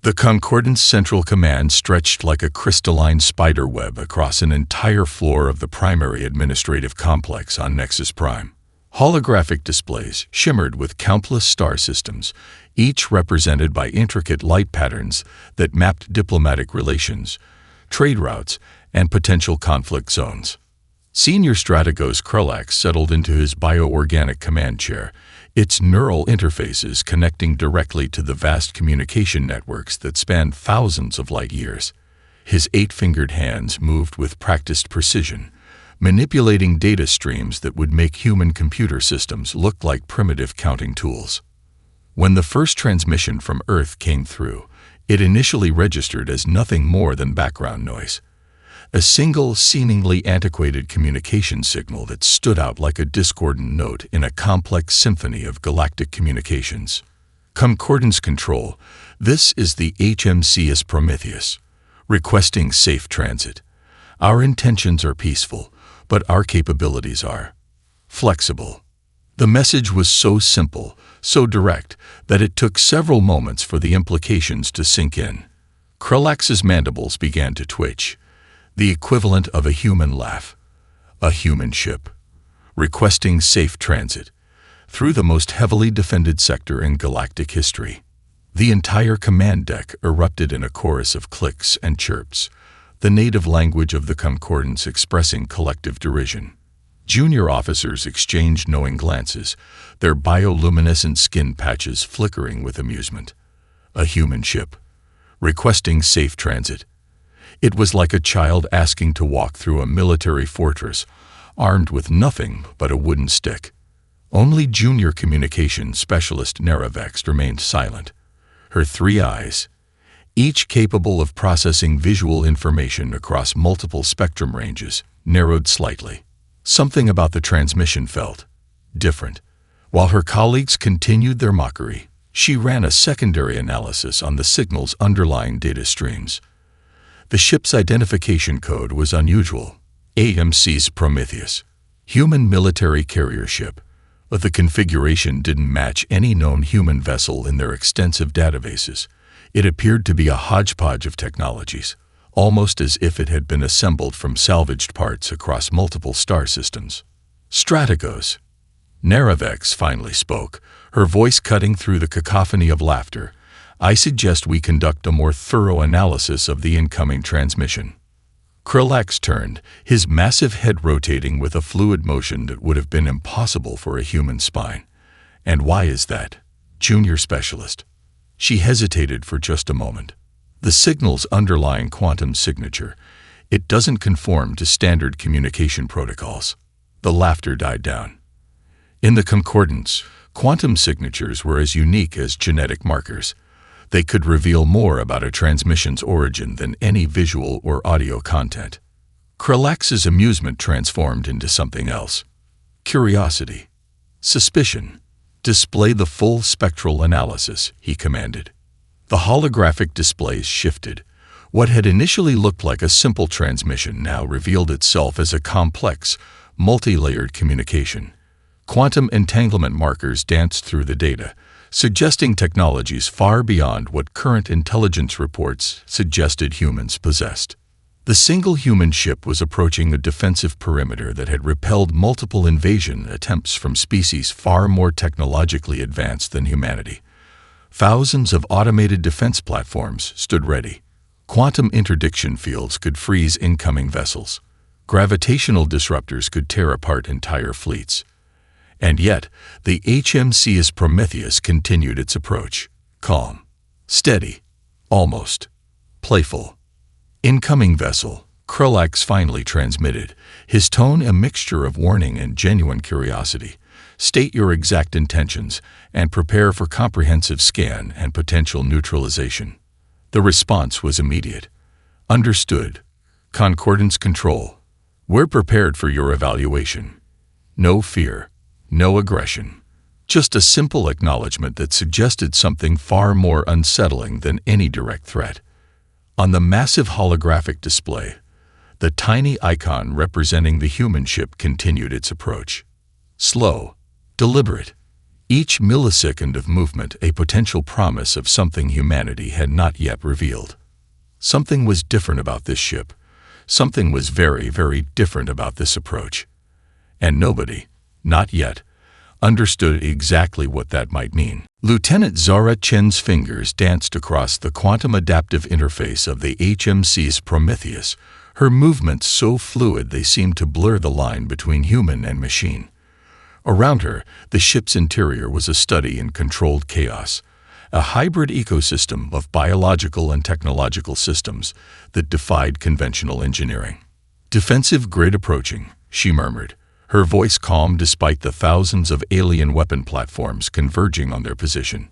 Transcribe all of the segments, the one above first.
The Concordance Central Command stretched like a crystalline spider web across an entire floor of the primary administrative complex on Nexus Prime. Holographic displays shimmered with countless star systems, each represented by intricate light patterns that mapped diplomatic relations, trade routes, and potential conflict zones. Senior Strategos Krulax settled into his bioorganic command chair, its neural interfaces connecting directly to the vast communication networks that spanned thousands of light years. His 8-fingered hands moved with practiced precision, manipulating data streams that would make human computer systems look like primitive counting tools. When the first transmission from Earth came through, it initially registered as nothing more than background noise. A single, seemingly antiquated communication signal that stood out like a discordant note in a complex symphony of galactic communications. Concordance Control, this is the HMCS Prometheus, requesting safe transit. Our intentions are peaceful, but our capabilities are flexible. The message was so simple, so direct, that it took several moments for the implications to sink in. Krulax's mandibles began to twitch. The equivalent of a human laugh. A human ship, requesting safe transit, through the most heavily defended sector in galactic history. The entire command deck erupted in a chorus of clicks and chirps, the native language of the Concordance expressing collective derision. Junior officers exchanged knowing glances, their bioluminescent skin patches flickering with amusement. A human ship, requesting safe transit. It was like a child asking to walk through a military fortress, armed with nothing but a wooden stick. Only Junior Communications Specialist Naravex remained silent. Her 3 eyes, each capable of processing visual information across multiple spectrum ranges, narrowed slightly. Something about the transmission felt different. While her colleagues continued their mockery, she ran a secondary analysis on the signal's underlying data streams. The ship's identification code was unusual. AMC's Prometheus, human military carrier ship, but the configuration didn't match any known human vessel in their extensive databases. It appeared to be a hodgepodge of technologies, almost as if it had been assembled from salvaged parts across multiple star systems. Strategos. Naravex finally spoke, her voice cutting through the cacophony of laughter. I suggest we conduct a more thorough analysis of the incoming transmission. Krulax turned, his massive head rotating with a fluid motion that would have been impossible for a human spine. And why is that? Junior Specialist. She hesitated for just a moment. The signal's underlying quantum signature. It doesn't conform to standard communication protocols. The laughter died down. In the Concordance, quantum signatures were as unique as genetic markers. They could reveal more about a transmission's origin than any visual or audio content. Krulax's amusement transformed into something else. Curiosity. Suspicion. Display the full spectral analysis, he commanded. The holographic displays shifted. What had initially looked like a simple transmission now revealed itself as a complex, multi-layered communication. Quantum entanglement markers danced through the data, suggesting technologies far beyond what current intelligence reports suggested humans possessed. The single human ship was approaching a defensive perimeter that had repelled multiple invasion attempts from species far more technologically advanced than humanity. Thousands of automated defense platforms stood ready. Quantum interdiction fields could freeze incoming vessels. Gravitational disruptors could tear apart entire fleets. And yet, the HMCS Prometheus continued its approach. Calm. Steady. Almost. Playful. Incoming vessel, Krulax finally transmitted, his tone a mixture of warning and genuine curiosity. State your exact intentions and prepare for comprehensive scan and potential neutralization. The response was immediate. Understood. Concordance Control. We're prepared for your evaluation. No fear. No aggression. Just a simple acknowledgement that suggested something far more unsettling than any direct threat. On the massive holographic display, the tiny icon representing the human ship continued its approach. Slow, deliberate, Each millisecond of movement a potential promise of something humanity had not yet revealed. Something was different about this ship. Something was very, very different about this approach. And nobody, not yet, understood exactly what that might mean. Lieutenant Zara Chen's fingers danced across the quantum adaptive interface of the HMC's Prometheus, her movements so fluid they seemed to blur the line between human and machine. Around her, the ship's interior was a study in controlled chaos, a hybrid ecosystem of biological and technological systems that defied conventional engineering. "Defensive grid approaching," she murmured, her voice calm despite the thousands of alien weapon platforms converging on their position.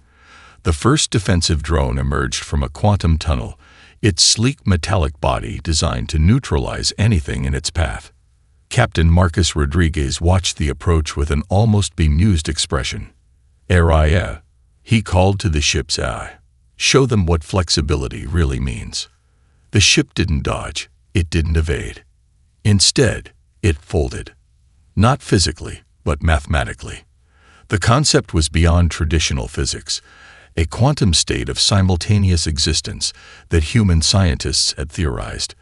The first defensive drone emerged from a quantum tunnel, its sleek metallic body designed to neutralize anything in its path. Captain Marcus Rodriguez watched the approach with an almost bemused expression. "Araya," he called to the ship's AI. "Show them what flexibility really means." The ship didn't dodge, it didn't evade. Instead, it folded. Not physically, but mathematically. The concept was beyond traditional physics, a quantum state of simultaneous existence that human scientists had theorized,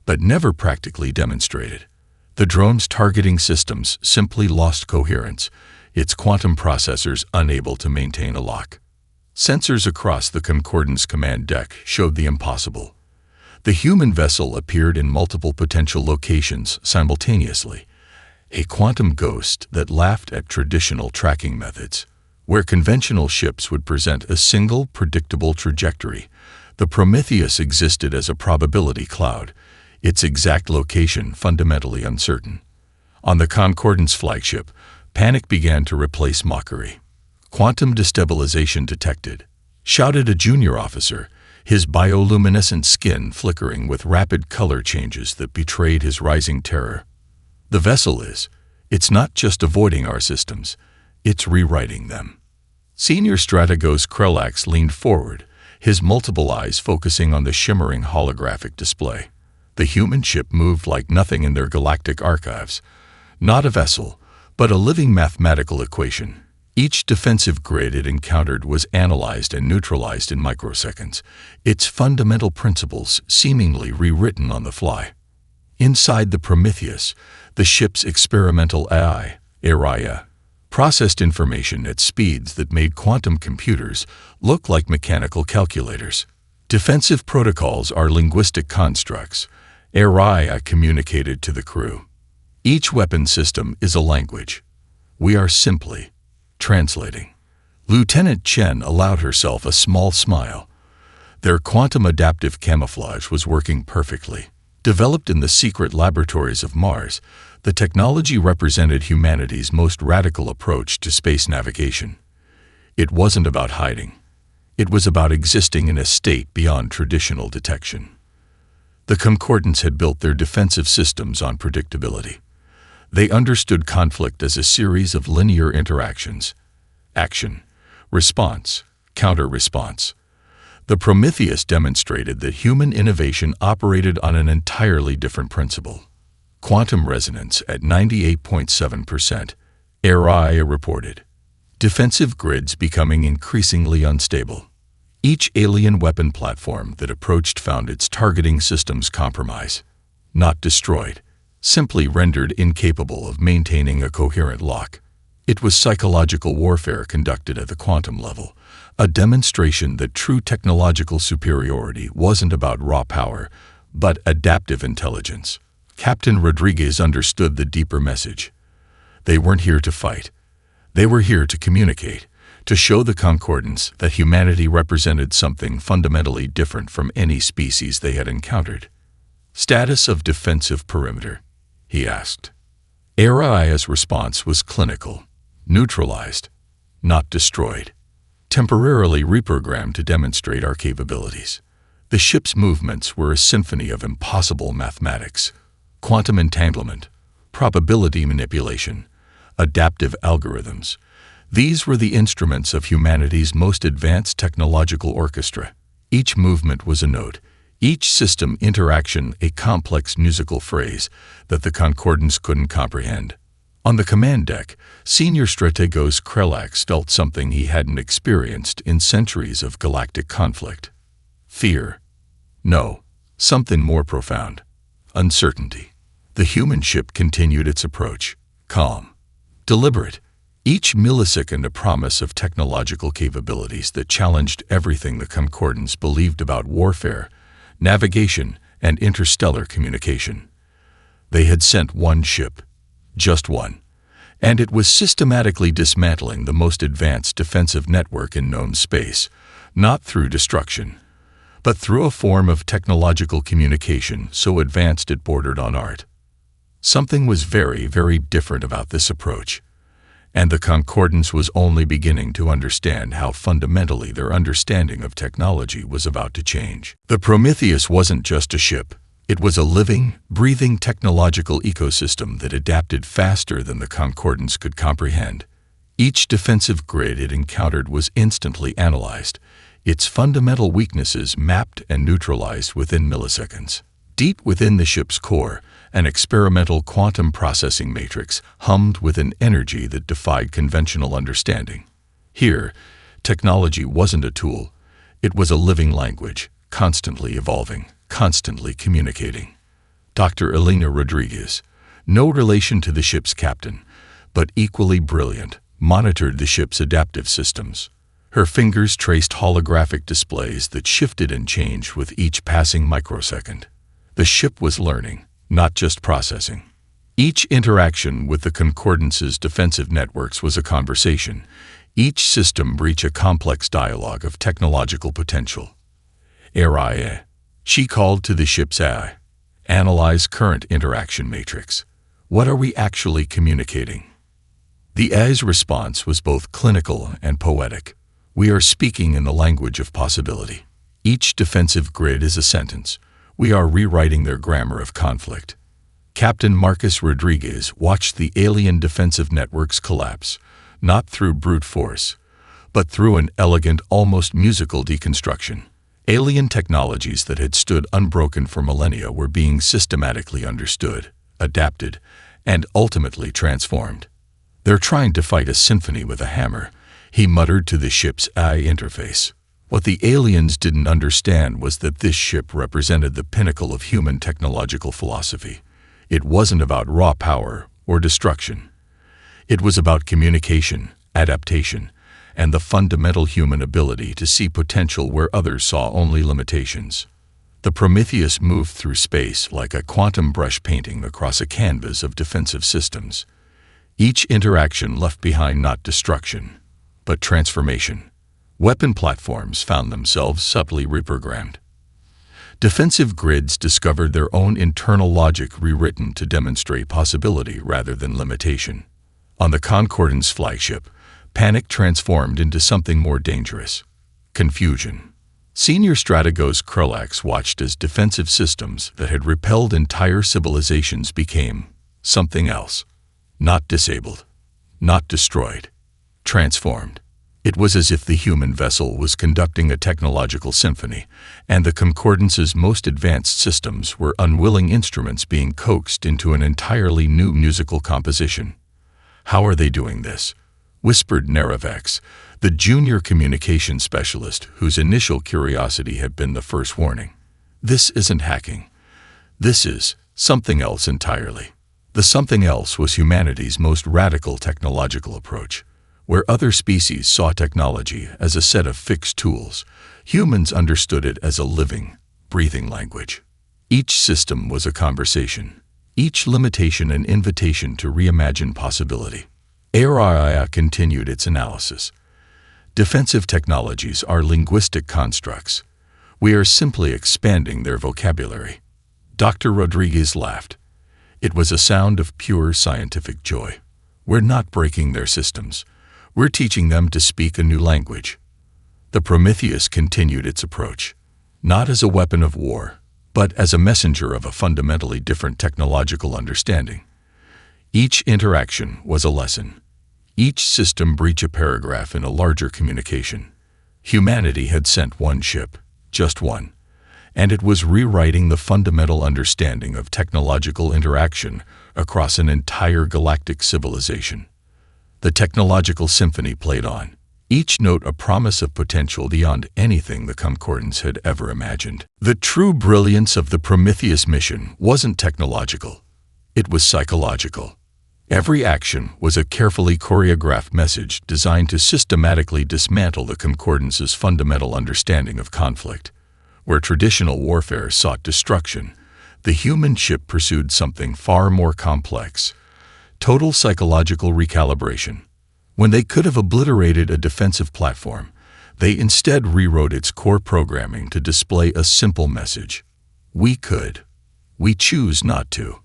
but never practically demonstrated. The drone's targeting systems simply lost coherence, its quantum processors unable to maintain a lock. Sensors across the Concordance command deck showed the impossible. The human vessel appeared in multiple potential locations simultaneously, a quantum ghost that laughed at traditional tracking methods. Where conventional ships would present a single, predictable trajectory, the Prometheus existed as a probability cloud, its exact location fundamentally uncertain. On the Concordance flagship, panic began to replace mockery. "Quantum destabilization detected," shouted a junior officer, his bioluminescent skin flickering with rapid color changes that betrayed his rising terror. "The vessel is. It's not just avoiding our systems, it's rewriting them." Senior Strategos Krelax leaned forward, his multiple eyes focusing on the shimmering holographic display. The human ship moved like nothing in their galactic archives. Not a vessel, but a living mathematical equation. Each defensive grid it encountered was analyzed and neutralized in microseconds, its fundamental principles seemingly rewritten on the fly. Inside the Prometheus, the ship's experimental AI, Araya, processed information at speeds that made quantum computers look like mechanical calculators. "Defensive protocols are linguistic constructs," Araya communicated to the crew. "Each weapon system is a language. We are simply translating." Lieutenant Chen allowed herself a small smile. Their quantum adaptive camouflage was working perfectly. Developed in the secret laboratories of Mars, the technology represented humanity's most radical approach to space navigation. It wasn't about hiding. It was about existing in a state beyond traditional detection. The Concordance had built their defensive systems on predictability. They understood conflict as a series of linear interactions: action, response, counter-response. The Prometheus demonstrated that human innovation operated on an entirely different principle. Quantum resonance at 98.7%, Araya reported. Defensive grids becoming increasingly unstable. Each alien weapon platform that approached found its targeting systems compromised. Not destroyed, simply rendered incapable of maintaining a coherent lock. It was psychological warfare conducted at the quantum level, a demonstration that true technological superiority wasn't about raw power, but adaptive intelligence. Captain Rodriguez understood the deeper message. They weren't here to fight. They were here to communicate, to show the Concordance that humanity represented something fundamentally different from any species they had encountered. "Status of defensive perimeter?" he asked. Araya's response was clinical. Neutralized, not destroyed. Temporarily reprogrammed to demonstrate our capabilities. The ship's movements were a symphony of impossible mathematics. Quantum entanglement, probability manipulation, adaptive algorithms. These were the instruments of humanity's most advanced technological orchestra. Each movement was a note, each system interaction a complex musical phrase that the Concordance couldn't comprehend. On the command deck, Senior Strategos Krelax felt something he hadn't experienced in centuries of galactic conflict. Fear. No, something more profound. Uncertainty. The human ship continued its approach, calm, deliberate, each millisecond a promise of technological capabilities that challenged everything the Concordans believed about warfare, navigation, and interstellar communication. They had sent one ship, just one, and it was systematically dismantling the most advanced defensive network in known space, not through destruction, but through a form of technological communication so advanced it bordered on art. Something was very, very different about this approach, and the Concordance was only beginning to understand how fundamentally their understanding of technology was about to change. The Prometheus wasn't just a ship. It was a living, breathing technological ecosystem that adapted faster than the Concordance could comprehend. Each defensive grid it encountered was instantly analyzed, its fundamental weaknesses mapped and neutralized within milliseconds. Deep within the ship's core, an experimental quantum processing matrix hummed with an energy that defied conventional understanding. Here, technology wasn't a tool. It was a living language, constantly evolving, constantly communicating. Dr. Elena Rodriguez, no relation to the ship's captain, but equally brilliant, monitored the ship's adaptive systems. Her fingers traced holographic displays that shifted and changed with each passing microsecond. The ship was learning, not just processing. Each interaction with the Concordance's defensive networks was a conversation, each system breach a complex dialogue of technological potential. AI. She called to the ship's AI. Analyze current interaction matrix. What are we actually communicating? The AI's response was both clinical and poetic. We are speaking in the language of possibility. Each defensive grid is a sentence. We are rewriting their grammar of conflict. Captain Marcus Rodriguez watched the alien defensive networks collapse, not through brute force, but through an elegant, almost musical deconstruction. Alien technologies that had stood unbroken for millennia were being systematically understood, adapted, and ultimately transformed. They're trying to fight a symphony with a hammer, he muttered to the ship's AI interface. What the aliens didn't understand was that this ship represented the pinnacle of human technological philosophy. It wasn't about raw power or destruction. It was about communication, adaptation, and the fundamental human ability to see potential where others saw only limitations. The Prometheus moved through space like a quantum brush painting across a canvas of defensive systems. Each interaction left behind not destruction, but transformation. Weapon platforms found themselves subtly reprogrammed. Defensive grids discovered their own internal logic rewritten to demonstrate possibility rather than limitation. On the Concordance flagship, panic transformed into something more dangerous: confusion. Senior Strategos Krelax watched as defensive systems that had repelled entire civilizations became something else. Not disabled, not destroyed, transformed. It was as if the human vessel was conducting a technological symphony, and the Concordance's most advanced systems were unwilling instruments being coaxed into an entirely new musical composition. How are they doing this? Whispered Naravex, the junior communication specialist whose initial curiosity had been the first warning. This isn't hacking. This is something else entirely. The something else was humanity's most radical technological approach. Where other species saw technology as a set of fixed tools, humans understood it as a living, breathing language. Each system was a conversation, each limitation an invitation to reimagine possibility. AI continued its analysis. Defensive technologies are linguistic constructs. We are simply expanding their vocabulary. Dr. Rodriguez laughed. It was a sound of pure scientific joy. We're not breaking their systems. We're teaching them to speak a new language. The Prometheus continued its approach, not as a weapon of war, but as a messenger of a fundamentally different technological understanding. Each interaction was a lesson. Each system breached a paragraph in a larger communication. Humanity had sent one ship, just one, and it was rewriting the fundamental understanding of technological interaction across an entire galactic civilization. The technological symphony played on, each note a promise of potential beyond anything the Concordants had ever imagined. The true brilliance of the Prometheus mission wasn't technological, it was psychological. Every action was a carefully choreographed message designed to systematically dismantle the Concordance's fundamental understanding of conflict. Where traditional warfare sought destruction, the human ship pursued something far more complex: total psychological recalibration. When they could have obliterated a defensive platform, they instead rewrote its core programming to display a simple message: we could. We choose not to.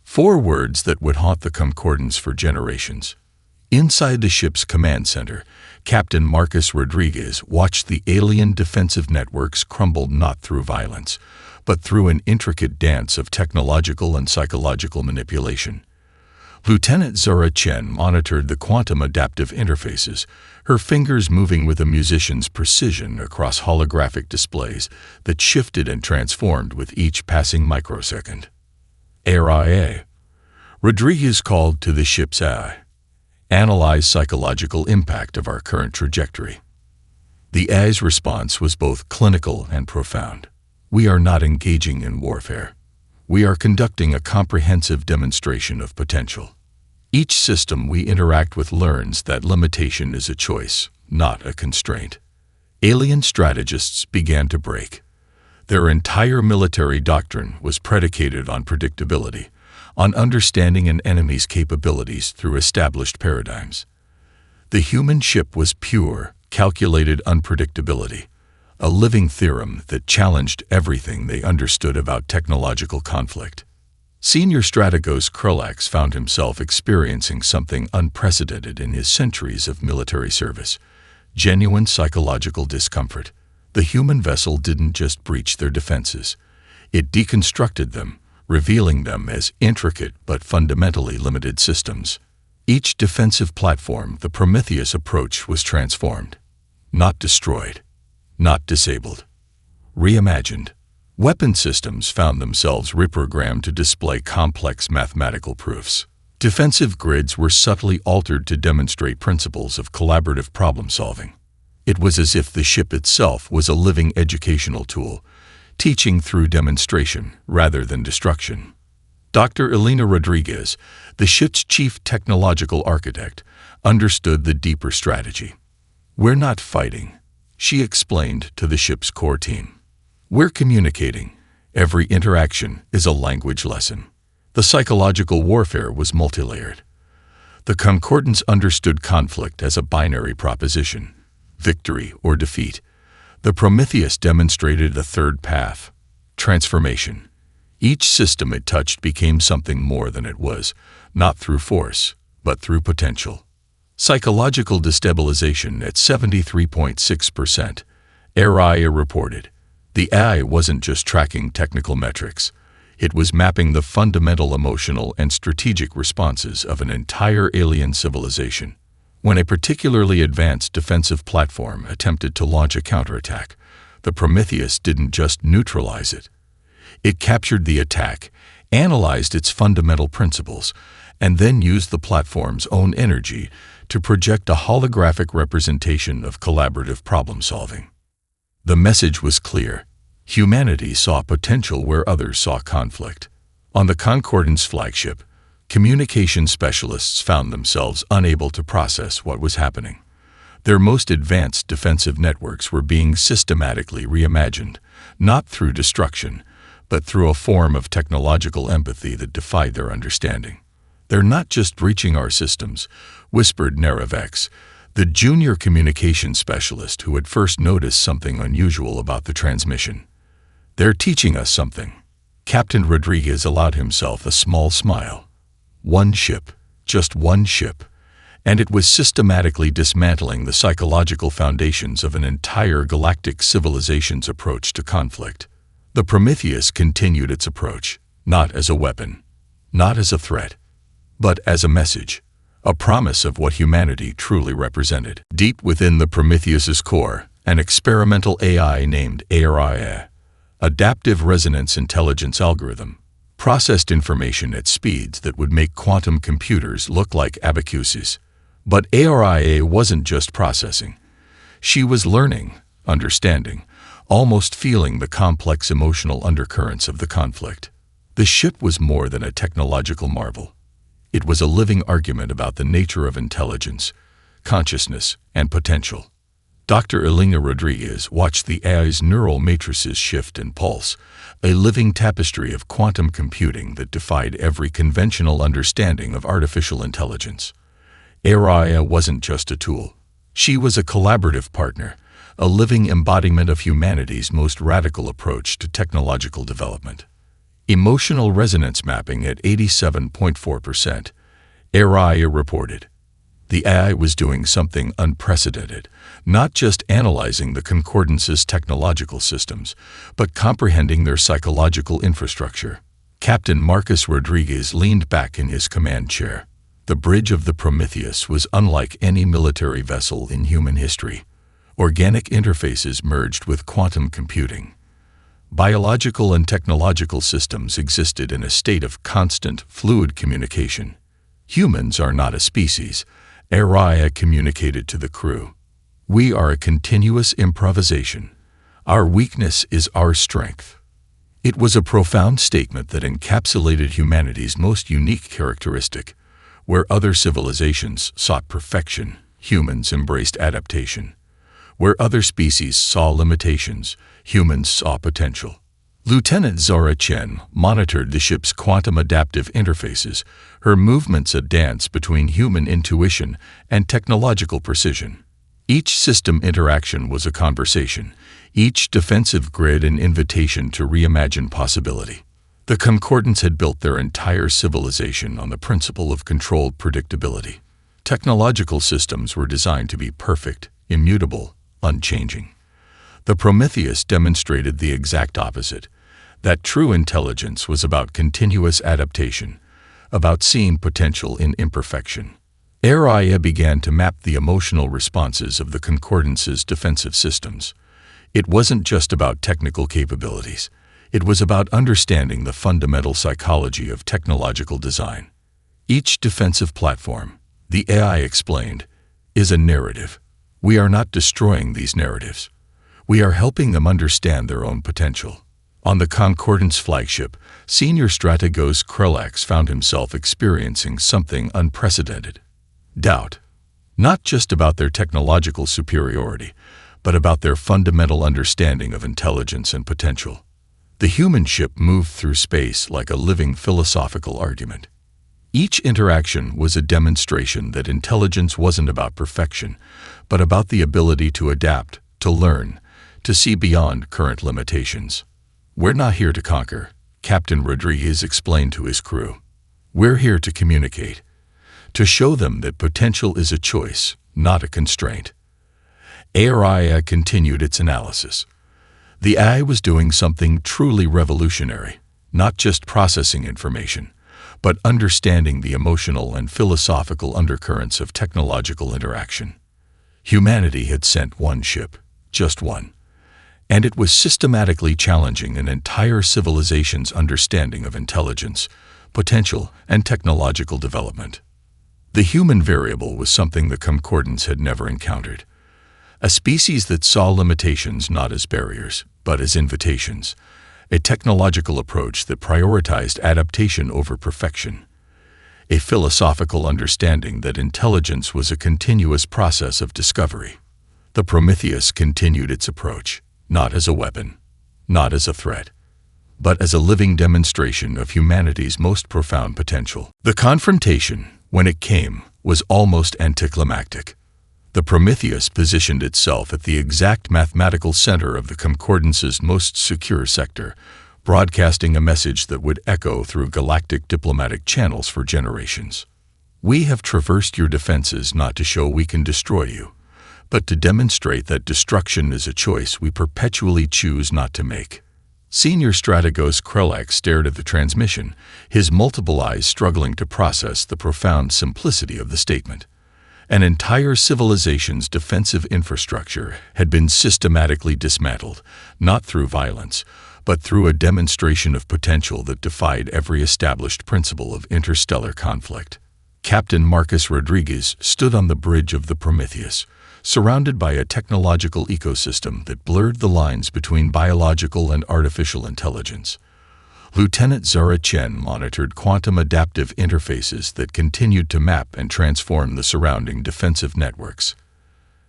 4 words that would haunt the Concordants for generations. Inside the ship's command center, Captain Marcus Rodriguez watched the alien defensive networks crumble not through violence, but through an intricate dance of technological and psychological manipulation. Lieutenant Zora Chen monitored the quantum adaptive interfaces, her fingers moving with a musician's precision across holographic displays that shifted and transformed with each passing microsecond. AI. Rodriguez called to the ship's AI. Analyze psychological impact of our current trajectory. The AI's response was both clinical and profound. We are not engaging in warfare. We are conducting a comprehensive demonstration of potential. Each system we interact with learns that limitation is a choice, not a constraint. Alien strategists began to break. Their entire military doctrine was predicated on predictability, on understanding an enemy's capabilities through established paradigms. The human ship was pure, calculated unpredictability, a living theorem that challenged everything they understood about technological conflict. Senior Strategos Krulax found himself experiencing something unprecedented in his centuries of military service: genuine psychological discomfort. The human vessel didn't just breach their defenses, it deconstructed them, revealing them as intricate but fundamentally limited systems. Each defensive platform, the Prometheus approach, was transformed. Not destroyed, not disabled, reimagined. Weapon systems found themselves reprogrammed to display complex mathematical proofs. Defensive grids were subtly altered to demonstrate principles of collaborative problem-solving. It was as if the ship itself was a living educational tool, teaching through demonstration rather than destruction. Dr. Elena Rodriguez, the ship's chief technological architect, understood the deeper strategy. We're not fighting, she explained to the ship's core team. We're communicating. Every interaction is a language lesson. The psychological warfare was multilayered. The Concordants understood conflict as a binary proposition: victory or defeat. The Prometheus demonstrated a third path: transformation. Each system it touched became something more than it was, not through force, but through potential. Psychological destabilization at 73.6%, AI reported. The AI wasn't just tracking technical metrics. It was mapping the fundamental emotional and strategic responses of an entire alien civilization. When a particularly advanced defensive platform attempted to launch a counterattack, the Prometheus didn't just neutralize it. It captured the attack, analyzed its fundamental principles, and then used the platform's own energy to project a holographic representation of collaborative problem-solving. The message was clear. Humanity saw potential where others saw conflict. On the Concordance flagship, communication specialists found themselves unable to process what was happening. Their most advanced defensive networks were being systematically reimagined, not through destruction, but through a form of technological empathy that defied their understanding. They're not just breaching our systems, whispered Naravex, the junior communication specialist who had first noticed something unusual about the transmission. They're teaching us something. Captain Rodriguez allowed himself a small smile. One ship, just one ship, and it was systematically dismantling the psychological foundations of an entire galactic civilization's approach to conflict. The Prometheus continued its approach, not as a weapon, not as a threat, but as a message, a promise of what humanity truly represented. Deep within the Prometheus's core, an experimental AI named AI, adaptive resonance intelligence algorithm, processed information at speeds that would make quantum computers look like abacuses. But ARIA wasn't just processing. She was learning, understanding, almost feeling the complex emotional undercurrents of the conflict. The ship was more than a technological marvel. It was a living argument about the nature of intelligence, consciousness, and potential. Dr. Elena Rodriguez watched the AI's neural matrices shift and pulse, a living tapestry of quantum computing that defied every conventional understanding of artificial intelligence. ARIA wasn't just a tool. She was a collaborative partner, a living embodiment of humanity's most radical approach to technological development. Emotional resonance mapping at 87.4%, ARIA reported. The AI was doing something unprecedented, not just analyzing the concordance's technological systems, but comprehending their psychological infrastructure. Captain Marcus Rodriguez leaned back in his command chair. The bridge of the Prometheus was unlike any military vessel in human history. Organic interfaces merged with quantum computing. Biological and technological systems existed in a state of constant, fluid communication. Humans are not a species, ARIA communicated to the crew. We are a continuous improvisation. Our weakness is our strength. It was a profound statement that encapsulated humanity's most unique characteristic. Where other civilizations sought perfection, humans embraced adaptation. Where other species saw limitations, humans saw potential. Lieutenant Zara Chen monitored the ship's quantum adaptive interfaces, her movements a dance between human intuition and technological precision. Each system interaction was a conversation, each defensive grid an invitation to reimagine possibility. The Concordants had built their entire civilization on the principle of controlled predictability. Technological systems were designed to be perfect, immutable, unchanging. The Prometheus demonstrated the exact opposite, that true intelligence was about continuous adaptation, about seeing potential in imperfection. ARIA began to map the emotional responses of the Concordance's defensive systems. It wasn't just about technical capabilities. It was about understanding the fundamental psychology of technological design. Each defensive platform, the AI explained, is a narrative. We are not destroying these narratives. We are helping them understand their own potential. On the Concordance flagship, Senior Strategos Krelax found himself experiencing something unprecedented. Doubt. Not just about their technological superiority, but about their fundamental understanding of intelligence and potential. The human ship moved through space like a living philosophical argument. Each interaction was a demonstration that intelligence wasn't about perfection, but about the ability to adapt, to learn, to see beyond current limitations. We're not here to conquer, Captain Rodriguez explained to his crew. We're here to communicate, to show them that potential is a choice, not a constraint. ARIA continued its analysis. The AI was doing something truly revolutionary, not just processing information, but understanding the emotional and philosophical undercurrents of technological interaction. Humanity had sent one ship, just one, and it was systematically challenging an entire civilization's understanding of intelligence, potential, and technological development. The human variable was something the Concordants had never encountered. A species that saw limitations not as barriers, but as invitations. A technological approach that prioritized adaptation over perfection. A philosophical understanding that intelligence was a continuous process of discovery. The Prometheus continued its approach, not as a weapon, not as a threat, but as a living demonstration of humanity's most profound potential. The confrontation, when it came, was almost anticlimactic. The Prometheus positioned itself at the exact mathematical center of the Concordance's most secure sector, broadcasting a message that would echo through galactic diplomatic channels for generations. We have traversed your defenses not to show we can destroy you, but to demonstrate that destruction is a choice we perpetually choose not to make. Senior Strategos Krelax stared at the transmission, his multiple eyes struggling to process the profound simplicity of the statement. An entire civilization's defensive infrastructure had been systematically dismantled, not through violence, but through a demonstration of potential that defied every established principle of interstellar conflict. Captain Marcus Rodriguez stood on the bridge of the Prometheus, surrounded by a technological ecosystem that blurred the lines between biological and artificial intelligence. Lieutenant Zara Chen monitored quantum adaptive interfaces that continued to map and transform the surrounding defensive networks.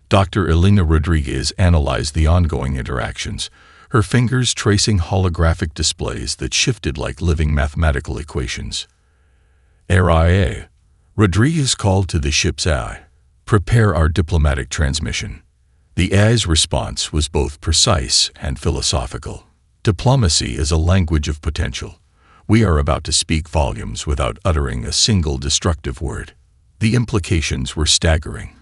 Dr. Elena Rodriguez analyzed the ongoing interactions, her fingers tracing holographic displays that shifted like living mathematical equations. RIA, Rodriguez called to the ship's AI, "Prepare our diplomatic transmission." The AI's response was both precise and philosophical. Diplomacy is a language of potential. We are about to speak volumes without uttering a single destructive word. The implications were staggering.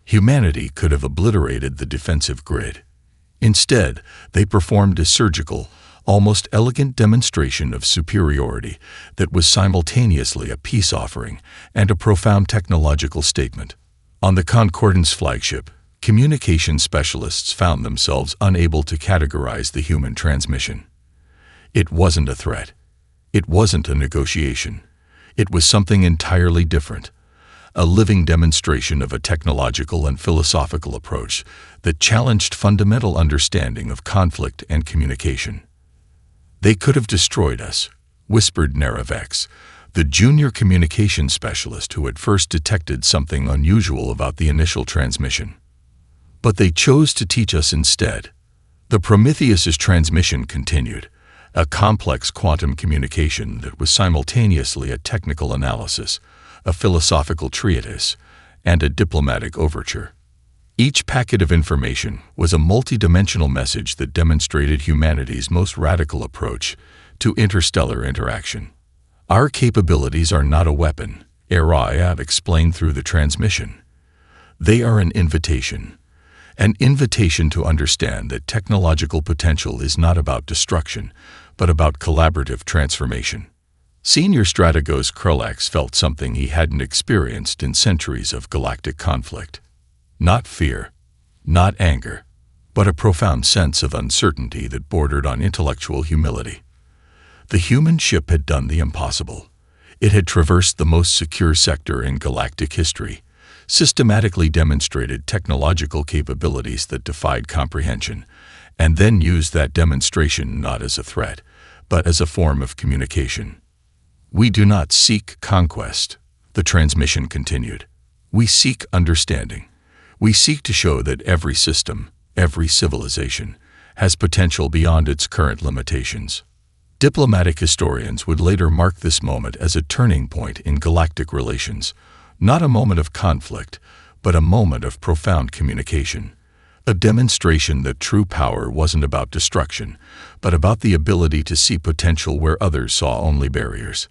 Humanity could have obliterated the defensive grid. Instead, they performed a surgical, almost elegant demonstration of superiority that was simultaneously a peace offering and a profound technological statement. On the Concordance flagship, communication specialists found themselves unable to categorize the human transmission. It wasn't a threat. It wasn't a negotiation. It was something entirely different. A living demonstration of a technological and philosophical approach that challenged fundamental understanding of conflict and communication. "They could have destroyed us," whispered Naravex, the junior communication specialist who had first detected something unusual about the initial transmission. "But they chose to teach us instead." The Prometheus's transmission continued, a complex quantum communication that was simultaneously a technical analysis, a philosophical treatise, and a diplomatic overture. Each packet of information was a multidimensional message that demonstrated humanity's most radical approach to interstellar interaction. "Our capabilities are not a weapon," Ariad explained through the transmission. "They are an invitation to understand that technological potential is not about destruction, but about collaborative transformation." Senior Strategos Krulax felt something he hadn't experienced in centuries of galactic conflict. Not fear, not anger, but a profound sense of uncertainty that bordered on intellectual humility. The human ship had done the impossible. It had traversed the most secure sector in galactic history, systematically demonstrated technological capabilities that defied comprehension, and then used that demonstration not as a threat, but as a form of communication. "We do not seek conquest," the transmission continued. "We seek understanding. We seek to show that every system, every civilization, has potential beyond its current limitations." Diplomatic historians would later mark this moment as a turning point in galactic relations, not a moment of conflict, but a moment of profound communication. A demonstration that true power wasn't about destruction, but about the ability to see potential where others saw only barriers.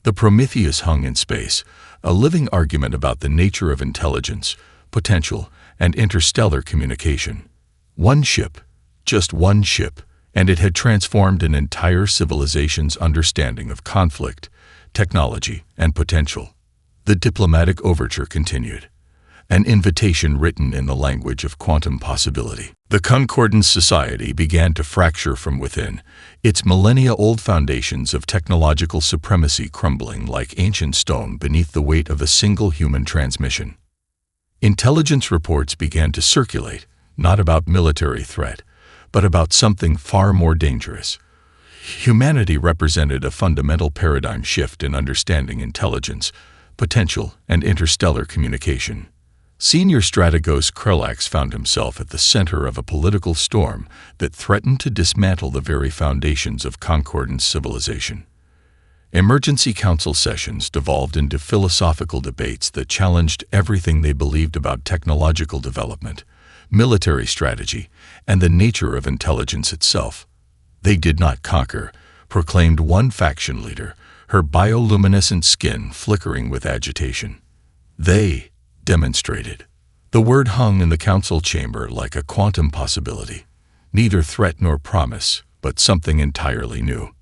The Prometheus hung in space, a living argument about the nature of intelligence, potential, and interstellar communication. One ship, just one ship, and it had transformed an entire civilization's understanding of conflict, technology, and potential. The diplomatic overture continued, an invitation written in the language of quantum possibility. The Concordance Society began to fracture from within, its millennia-old foundations of technological supremacy crumbling like ancient stone beneath the weight of a single human transmission. Intelligence reports began to circulate, not about military threat, but about something far more dangerous. Humanity represented a fundamental paradigm shift in understanding intelligence, potential, and interstellar communication. Senior Strategos Krulax found himself at the center of a political storm that threatened to dismantle the very foundations of Concordance civilization. Emergency council sessions devolved into philosophical debates that challenged everything they believed about technological development, military strategy, and the nature of intelligence itself. "They did not conquer," proclaimed one faction leader, her bioluminescent skin flickering with agitation. "They demonstrated." The word hung in the council chamber like a quantum possibility. Neither threat nor promise, but something entirely new.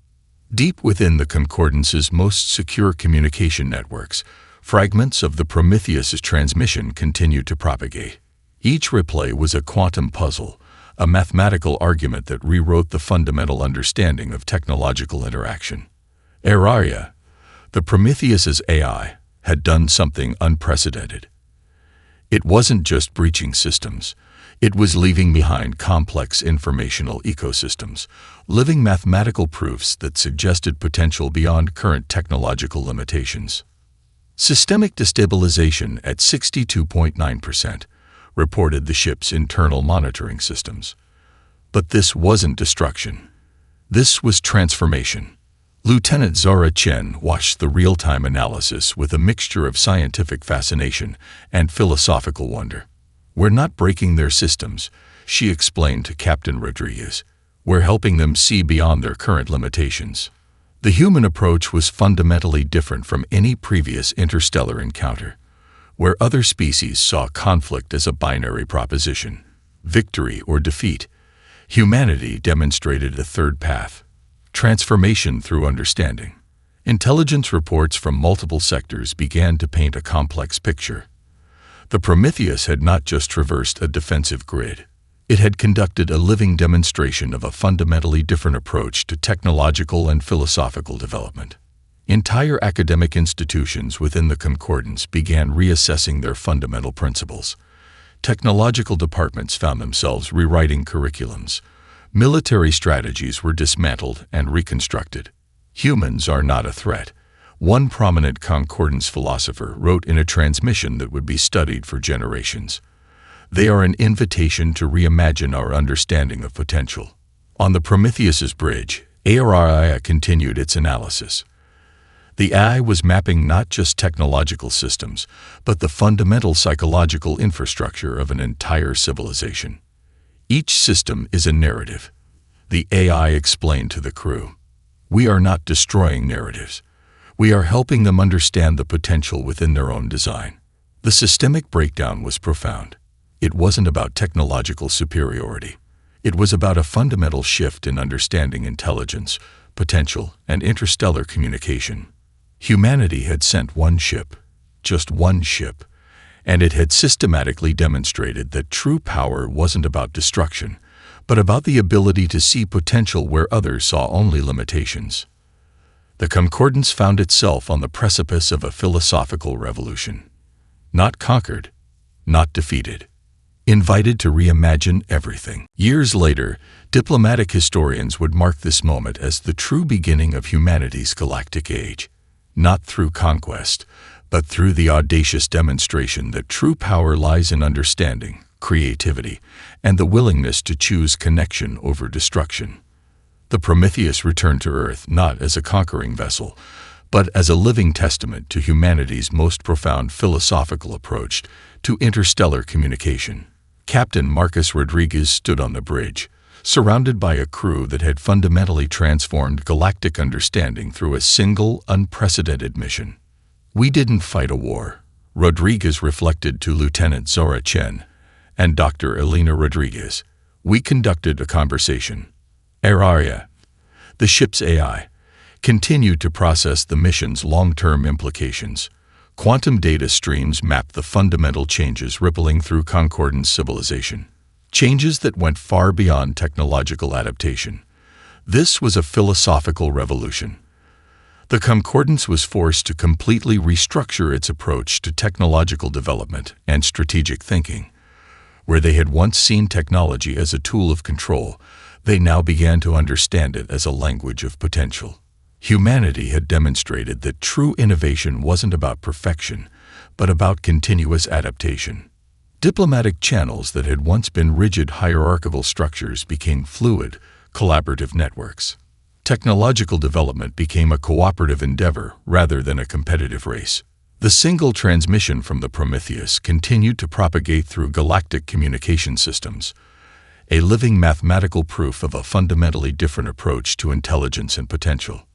Deep within the Concordance's most secure communication networks, fragments of the Prometheus's transmission continued to propagate. Each replay was a quantum puzzle, a mathematical argument that rewrote the fundamental understanding of technological interaction. Auraria, the Prometheus's AI, had done something unprecedented. It wasn't just breaching systems. It was leaving behind complex informational ecosystems, living mathematical proofs that suggested potential beyond current technological limitations. Systemic destabilization at 62.9%, reported the ship's internal monitoring systems. But this wasn't destruction. This was transformation. Lieutenant Zara Chen watched the real-time analysis with a mixture of scientific fascination and philosophical wonder. "We're not breaking their systems," she explained to Captain Rodriguez. "We're helping them see beyond their current limitations." The human approach was fundamentally different from any previous interstellar encounter, where other species saw conflict as a binary proposition, victory or defeat. Humanity demonstrated a third path: transformation through understanding. Intelligence reports from multiple sectors began to paint a complex picture. The Prometheus had not just traversed a defensive grid. It had conducted a living demonstration of a fundamentally different approach to technological and philosophical development. Entire academic institutions within the Concordance began reassessing their fundamental principles. Technological departments found themselves rewriting curriculums. Military strategies were dismantled and reconstructed. "Humans are not a threat," one prominent Concordance philosopher wrote in a transmission that would be studied for generations. "They are an invitation to reimagine our understanding of potential." On the Prometheus's bridge, Auraria continued its analysis. The AI was mapping not just technological systems, but the fundamental psychological infrastructure of an entire civilization. "Each system is a narrative," the AI explained to the crew. "We are not destroying narratives. We are helping them understand the potential within their own design." The systemic breakdown was profound. It wasn't about technological superiority. It was about a fundamental shift in understanding intelligence, potential, and interstellar communication. Humanity had sent one ship, just one ship, and it had systematically demonstrated that true power wasn't about destruction, but about the ability to see potential where others saw only limitations. The Concordance found itself on the precipice of a philosophical revolution. Not conquered, not defeated. Invited to reimagine everything. Years later, diplomatic historians would mark this moment as the true beginning of humanity's galactic age. Not through conquest, but through the audacious demonstration that true power lies in understanding, creativity, and the willingness to choose connection over destruction. The Prometheus returned to Earth not as a conquering vessel, but as a living testament to humanity's most profound philosophical approach to interstellar communication. Captain Marcus Rodriguez stood on the bridge, surrounded by a crew that had fundamentally transformed galactic understanding through a single, unprecedented mission. "We didn't fight a war," Rodriguez reflected to Lieutenant Zora Chen and Dr. Elena Rodriguez. "We conducted a conversation." Auraria, the ship's AI, continued to process the mission's long-term implications. Quantum data streams mapped the fundamental changes rippling through Concordance civilization. Changes that went far beyond technological adaptation. This was a philosophical revolution. The Concordance was forced to completely restructure its approach to technological development and strategic thinking. Where they had once seen technology as a tool of control, they now began to understand it as a language of potential. Humanity had demonstrated that true innovation wasn't about perfection, but about continuous adaptation. Diplomatic channels that had once been rigid hierarchical structures became fluid, collaborative networks. Technological development became a cooperative endeavor rather than a competitive race. The single transmission from the Prometheus continued to propagate through galactic communication systems, a living mathematical proof of a fundamentally different approach to intelligence and potential.